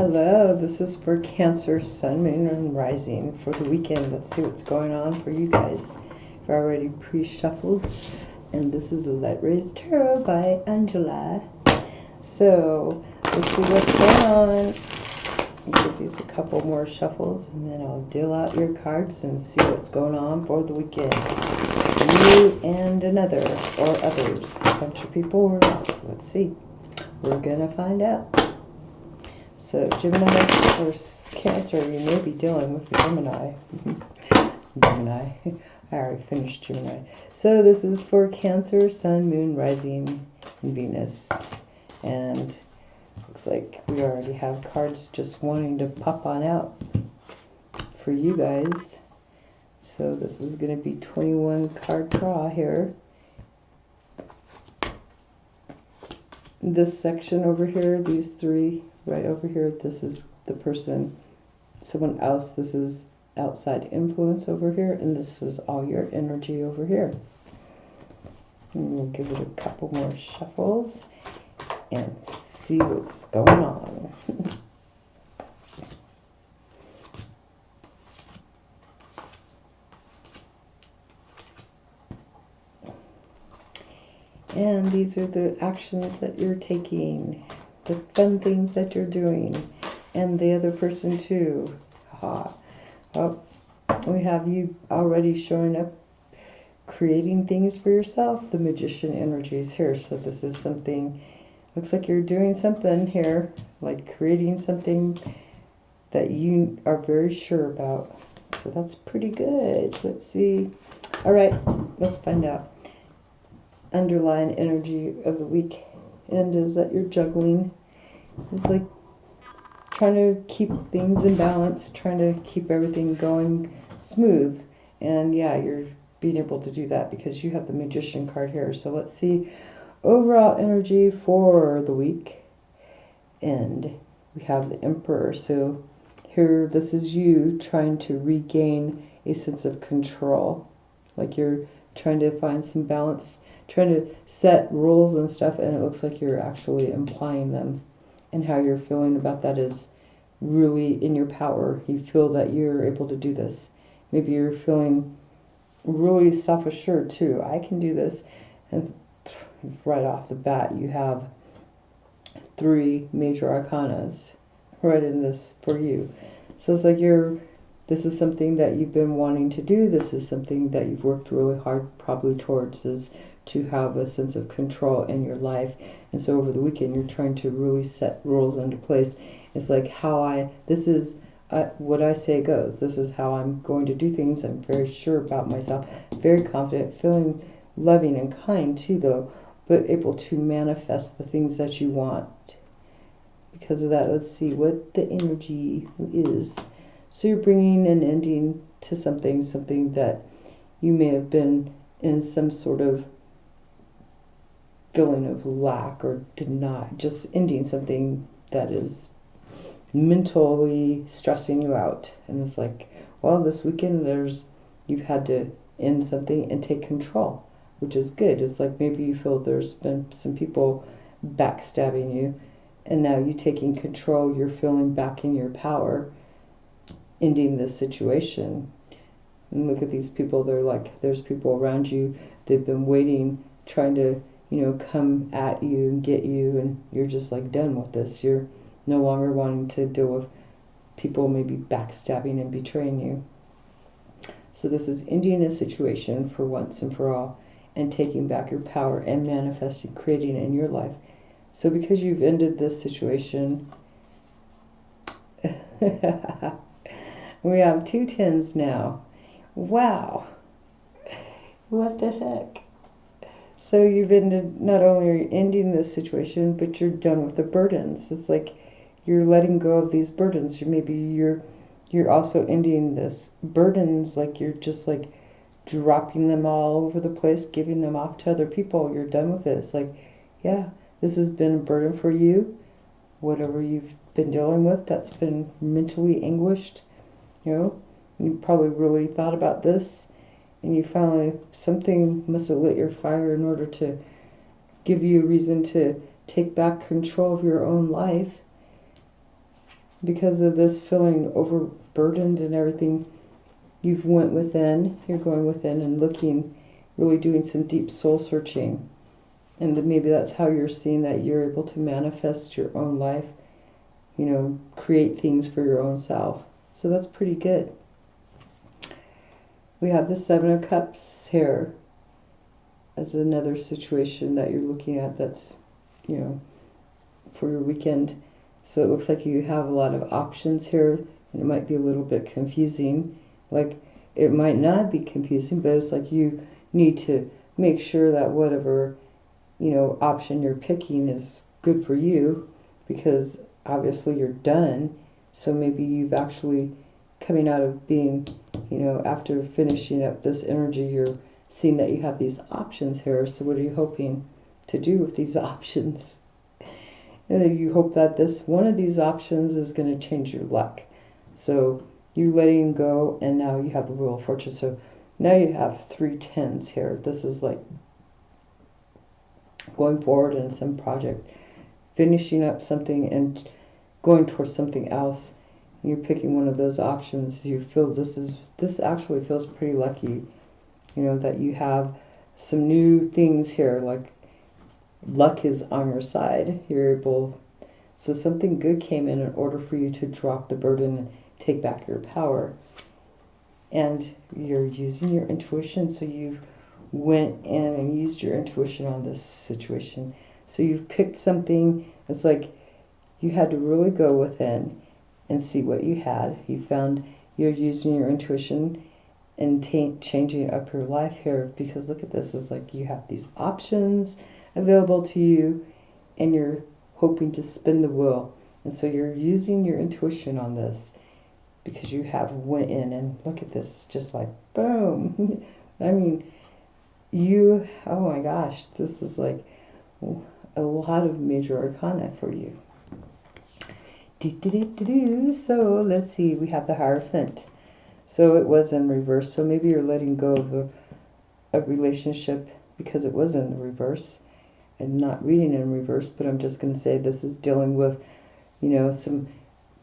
Hello, this is for Cancer, Sun, Moon, and Rising for the weekend. Let's see what's going on for you guys. I've already pre-shuffled, and this is the Light Rays Tarot by Angela. So, let's see what's going on. I'll give these a couple more shuffles, and then I'll deal out your cards and see what's going on for the weekend. You and another, or others. A bunch of people or not. Let's see. We're gonna find out. So Gemini or Cancer, you may be dealing with Gemini. Gemini. I already finished Gemini. So this is for Cancer, Sun, Moon, Rising, and Venus. And looks like we already have cards just wanting to pop on out for you guys. So this is going to be 21 card draw here. This section over here, these three right over here, this is the person, someone else. This is outside influence over here, and this is all your energy over here. And we'll give it a couple more shuffles and see what's going on. And these are the actions that you're taking, the fun things that you're doing, and the other person too. Well, we have you already showing up, creating things for yourself. The Magician energy is here, so this is something, looks like you're doing something here, like creating something that you are very sure about. So that's pretty good. Let's see. All right, let's find out. Underlying energy of the week and is that you're juggling. It's like trying to keep things in balance, trying to keep everything going smooth. And yeah, you're being able to do that because you have the Magician card here. So let's see overall energy for the week. And we have the Emperor. So here, this is you trying to regain a sense of control. Like you're trying to find some balance, trying to set rules and stuff, and it looks like you're actually implying them. And how you're feeling about that is really in your power. You feel that you're able to do this. Maybe you're feeling really self-assured too. I can do this. And right off the bat, you have 3 major arcanas right in this for you. So it's like this is something that you've been wanting to do. This is something that you've worked really hard probably towards, is to have a sense of control in your life. And so over the weekend, you're trying to really set rules into place. It's like this is what I say goes. This is how I'm going to do things. I'm very sure about myself, very confident, feeling loving and kind too, though, but able to manifest the things that you want. Because of that, let's see what the energy is. So you're bringing an ending to something that you may have been in some sort of feeling of lack or deny, just ending something that is mentally stressing you out. And it's like, well, this weekend you've had to end something and take control, which is good. It's like maybe you feel there's been some people backstabbing you, and now you taking control, you're feeling back in your power, ending this situation. And look at these people. They're like, there's people around you. They've been waiting, trying to, come at you and get you, and you're just like done with this. You're no longer wanting to deal with people maybe backstabbing and betraying you. So this is ending a situation for once and for all, and taking back your power and manifesting, creating in your life. So because you've ended this situation, we have 2 tens now. Wow. What the heck? So you've ended, not only are you ending this situation, but you're done with the burdens. It's like you're letting go of these burdens. Maybe you're also ending this burdens, like you're just like dropping them all over the place, giving them off to other people. You're done with it. It's like, yeah, this has been a burden for you. Whatever you've been dealing with that's been mentally anguished, you probably really thought about this, and you finally, something must have lit your fire in order to give you a reason to take back control of your own life. because of this feeling overburdened and everything, you've went within. You're going within and looking, really doing some deep soul searching. And maybe that's how you're seeing that you're able to manifest your own life, you know, create things for your own self. So that's pretty good. We have the Seven of Cups here as another situation that you're looking at that's, you know, for your weekend. So it looks like you have a lot of options here, and it might be a little bit confusing. Like, it might not be confusing, but it's like you need to make sure that whatever, you know, option you're picking is good for you, because obviously you're done. So maybe you've actually coming out of being, you know, after finishing up this energy, you're seeing that you have these options here. So what are you hoping to do with these options? And you hope that this one of these options is going to change your luck. So you're letting go, and now you have the Wheel of Fortune. So now you have 3 tens here. This is like going forward in some project, finishing up something and going towards something else. You're picking one of those options. You feel this actually feels pretty lucky, you know, that you have some new things here, like luck is on your side. You're able, so something good came in order for you to drop the burden and take back your power. And you're using your intuition, so you've went in and used your intuition on this situation. So you've picked something. It's like you had to really go within and see what you had. You found you're using your intuition and changing up your life here, because look at this. It's like you have these options available to you, and you're hoping to spin the wheel. And so you're using your intuition on this, because you have went in and look at this, just like boom. I mean, oh my gosh, this is like a lot of major arcana for you. So let's see, we have the Hierophant. So it was in reverse. So maybe you're letting go of a relationship because it was in the reverse. I'm not reading in reverse, but I'm just going to say this is dealing with, you know, some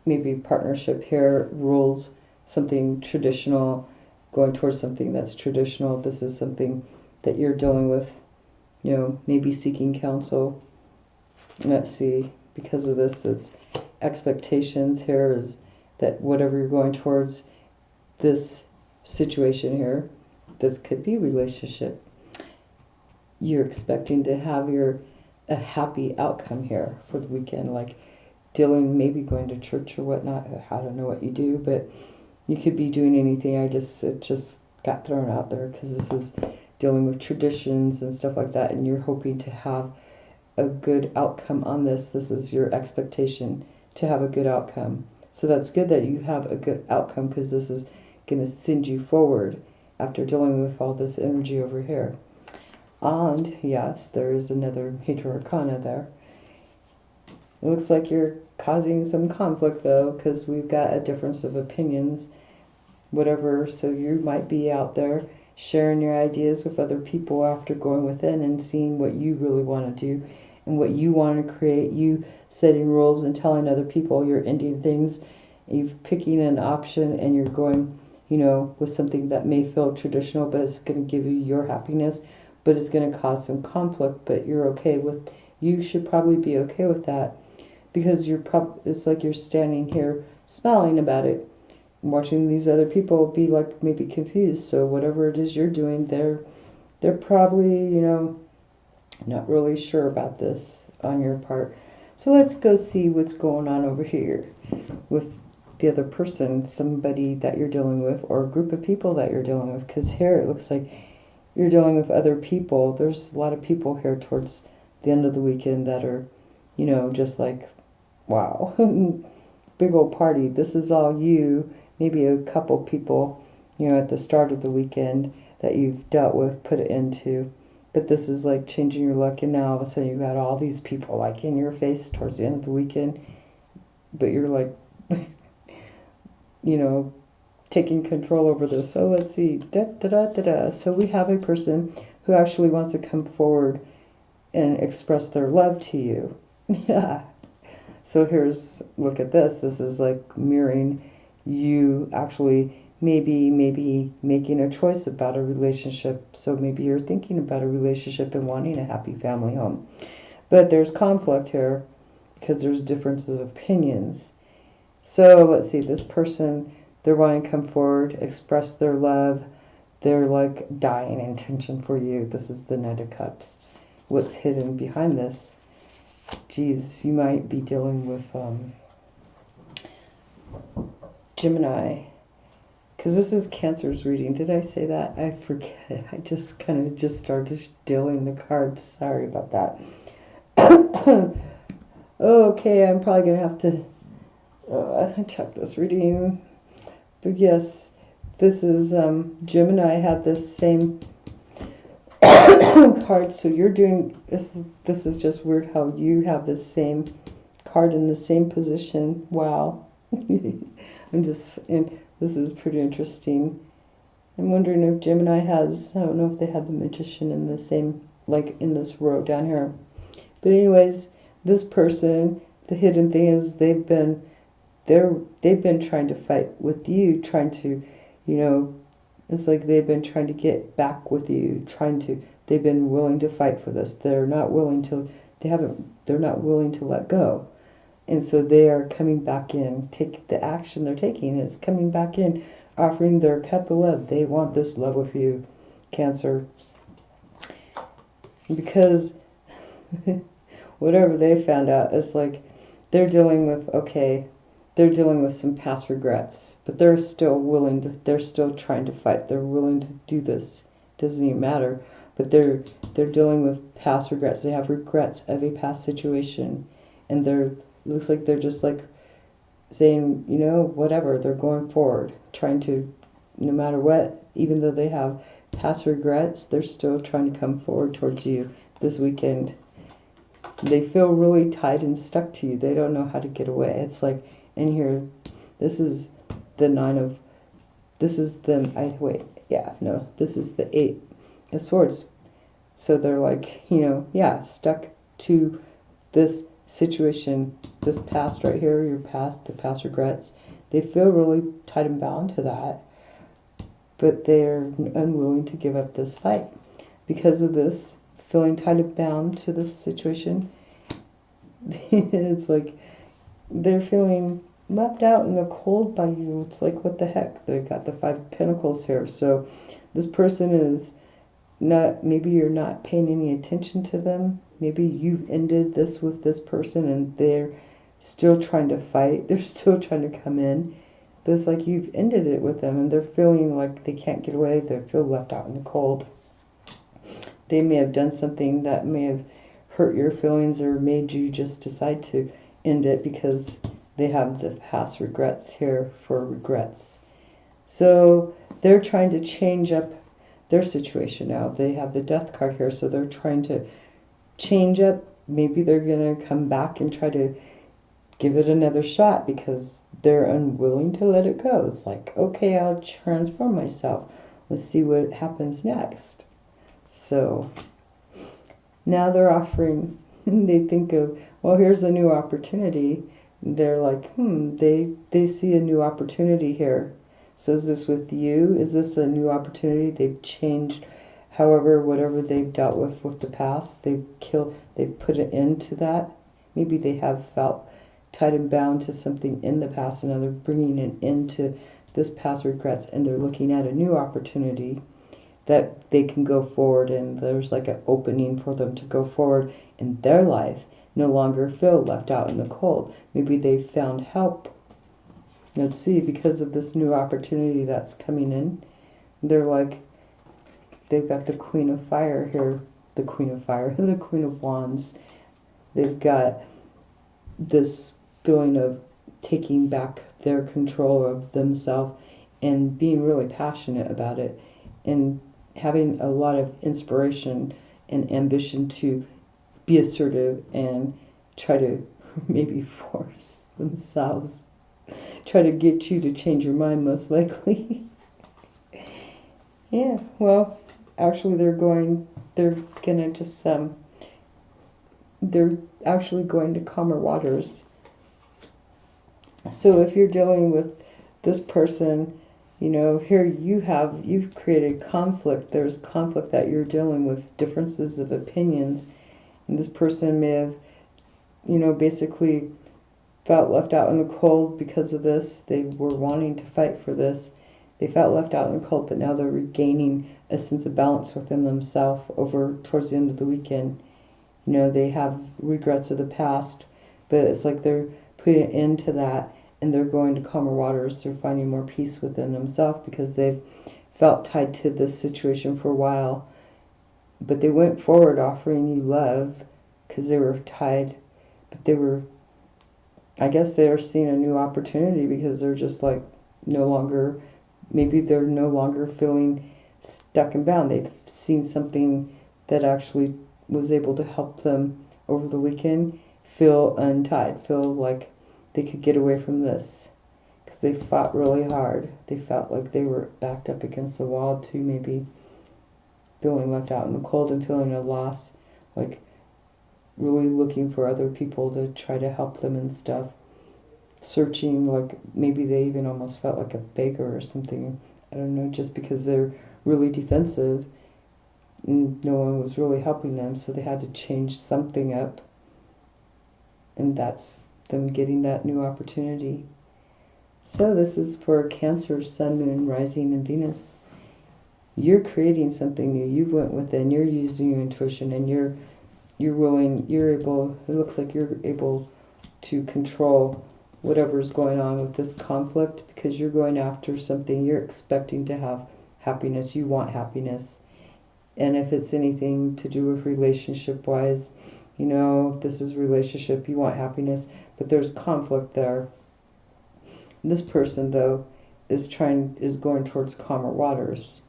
maybe partnership here, rules, something traditional, going towards something that's traditional. This is something that you're dealing with, you know, maybe seeking counsel. Let's see, because of this, it's expectations here is that whatever you're going towards this situation here, this could be relationship. You're expecting to have a happy outcome here for the weekend, like dealing, maybe going to church or whatnot. I don't know what you do, but you could be doing anything. It just got thrown out there because this is dealing with traditions and stuff like that, and you're hoping to have a good outcome on this. This is your expectation to have a good outcome. So that's good that you have a good outcome, because this is going to send you forward after dealing with all this energy over here. And yes, there is another major arcana there. It looks like you're causing some conflict though, because we've got a difference of opinions, whatever. So you might be out there sharing your ideas with other people after going within and seeing what you really want to do and what you want to create. You setting rules and telling other people you're ending things. You're picking an option and you're going, you know, with something that may feel traditional, but it's going to give you your happiness, but it's going to cause some conflict, but you're okay with, you should probably be okay with that, because it's like you're standing here smiling about it, watching these other people be like maybe confused. So whatever it is you're doing, they're probably, you know, not really sure about this on your part. So let's go see what's going on over here with the other person, somebody that you're dealing with, or a group of people that you're dealing with, because here it looks like you're dealing with other people. There's a lot of people here towards the end of the weekend that are, you know, just like, wow, big old party. This is all you, maybe a couple people, you know, at the start of the weekend that you've dealt with, put it into. But this is like changing your luck, and now all of a sudden you've got all these people like in your face towards the end of the weekend, but you're like, you know, taking control over this. So let's see. So we have a person who actually wants to come forward and express their love to you. Yeah. So here's, look at this. This is like mirroring you actually maybe making a choice about a relationship. So maybe you're thinking about a relationship and wanting a happy family home. But there's conflict here because there's differences of opinions. So let's see, this person, they're wanting to come forward, express their love. They're like dying intention for you. This is the Knight of Cups. What's hidden behind this? Geez, you might be dealing with Gemini. Because this is Cancer's reading. Did I say that? I forget. I just kind of just started dealing the cards. Sorry about that. Okay, I'm probably going to have to check this reading. But yes, this is Gemini had this same card. So you're doing this. This is just weird how you have this same card in the same position. Wow. I'm just, and this is pretty interesting. I'm wondering if Gemini has, I don't know if they had the Magician in the same, like in this row down here. But anyways, this person, the hidden thing is they've been trying to fight with you, trying to, it's like they've been trying to get back with you, they've been willing to fight for this. They're not willing to let go. And so they are coming back in. The action they're taking is coming back in, offering their cup of love. They want this love with you, Cancer. Because whatever they found out, it's like they're dealing with some past regrets, but they're still trying to fight. They're willing to do this. Doesn't even matter. But they're dealing with past regrets. They have regrets of a past situation, and looks like they're just like saying, whatever, they're going forward, trying to, no matter what, even though they have past regrets, they're still trying to come forward towards you this weekend. They feel really tied and stuck to you. They don't know how to get away. It's like in here, this is the this is the Eight of Swords. So they're like, stuck to this situation, this past right here, the past regrets. They feel really tied and bound to that, but they're unwilling to give up this fight. Because of this, feeling tied and bound to this situation, it's like they're feeling left out in the cold by you. It's like, what the heck? They got the Five of Pentacles here. So this person is maybe you're not paying any attention to them. Maybe you've ended this with this person and they're still trying to fight. They're still trying to come in. But it's like you've ended it with them and they're feeling like they can't get away. They feel left out in the cold. They may have done something that may have hurt your feelings or made you just decide to end it because they have the past regrets here for regrets. So they're trying to change up their situation now. They have the Death card here, so they're trying to change up. Maybe they're going to come back and try to give it another shot because they're unwilling to let it go. It's like, okay, I'll transform myself. Let's see what happens next. So now they're offering, they think of, well, here's a new opportunity. They're like, they see a new opportunity here. So is this with you? Is this a new opportunity? They've changed, however, whatever they've dealt with the past. They've put an end to that. Maybe they have felt tied and bound to something in the past, and now they're bringing an end to this past regrets, and they're looking at a new opportunity that they can go forward, and there's like an opening for them to go forward in their life, no longer feel left out in the cold. Maybe they found help. Let's see, because of this new opportunity that's coming in, they're like, they've got the Queen of Fire here, the Queen of Fire, the Queen of Wands. They've got this feeling of taking back their control of themselves and being really passionate about it and having a lot of inspiration and ambition to be assertive and try to maybe force themselves, try to get you to change your mind, most likely. Yeah, well, actually they're actually going to calmer waters. So if you're dealing with this person, you know, here you've created conflict. There's conflict that you're dealing with, differences of opinions. And this person may have, you know, basically felt left out in the cold because of this. They were wanting to fight for this. They felt left out in the cold, but now they're regaining a sense of balance within themselves over towards the end of the weekend. You know, they have regrets of the past, but it's like they're putting an end to that, and they're going to calmer waters. They're finding more peace within themselves because they've felt tied to this situation for a while. But they went forward offering you love because they were tied, but they were, I guess they're seeing a new opportunity because they're just like no longer, maybe they're no longer feeling stuck and bound. They've seen something that actually was able to help them over the weekend feel untied, feel like they could get away from this because they fought really hard. They felt like they were backed up against the wall too, maybe feeling left out in the cold and feeling a loss, like really looking for other people to try to help them and stuff. Searching, like maybe they even almost felt like a beggar or something. I don't know, just because they're really defensive and no one was really helping them, so they had to change something up. And that's them getting that new opportunity. So this is for Cancer, Sun, Moon, Rising, and Venus. You're creating something new. You've went within. You're using your intuition, and you're willing. You're able. It looks like you're able to control whatever's going on with this conflict because you're going after something. You're expecting to have happiness. You want happiness, and if it's anything to do with relationship-wise, you know, if this is relationship, you want happiness, but there's conflict there. This person, though, is going towards calmer waters.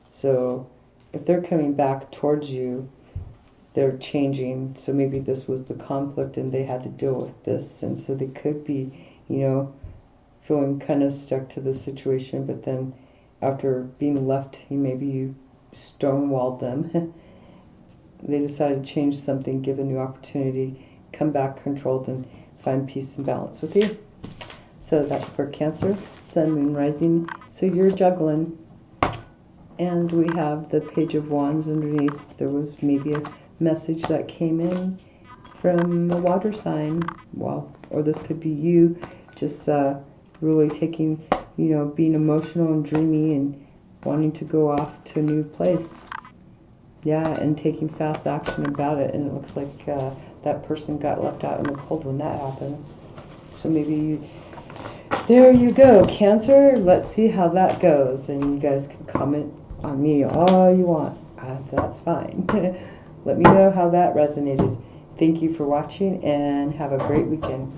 So if they're coming back towards you, they're changing. So maybe this was the conflict and they had to deal with this. And so they could be, you know, feeling kind of stuck to the situation. But then after being left, maybe you stonewalled them. They decided to change something, give a new opportunity, come back controlled, and find peace and balance with you. So that's for Cancer, Sun, Moon, Rising. So you're juggling. And we have the Page of Wands underneath. There was maybe a message that came in from a water sign. Well, or this could be you just really taking, you know, being emotional and dreamy and wanting to go off to a new place. Yeah, and taking fast action about it. And it looks like that person got left out in the cold when that happened. So maybe you... There you go, Cancer. Let's see how that goes. And you guys can comment on me all you want. That's fine. Let me know how that resonated. Thank you for watching and have a great weekend.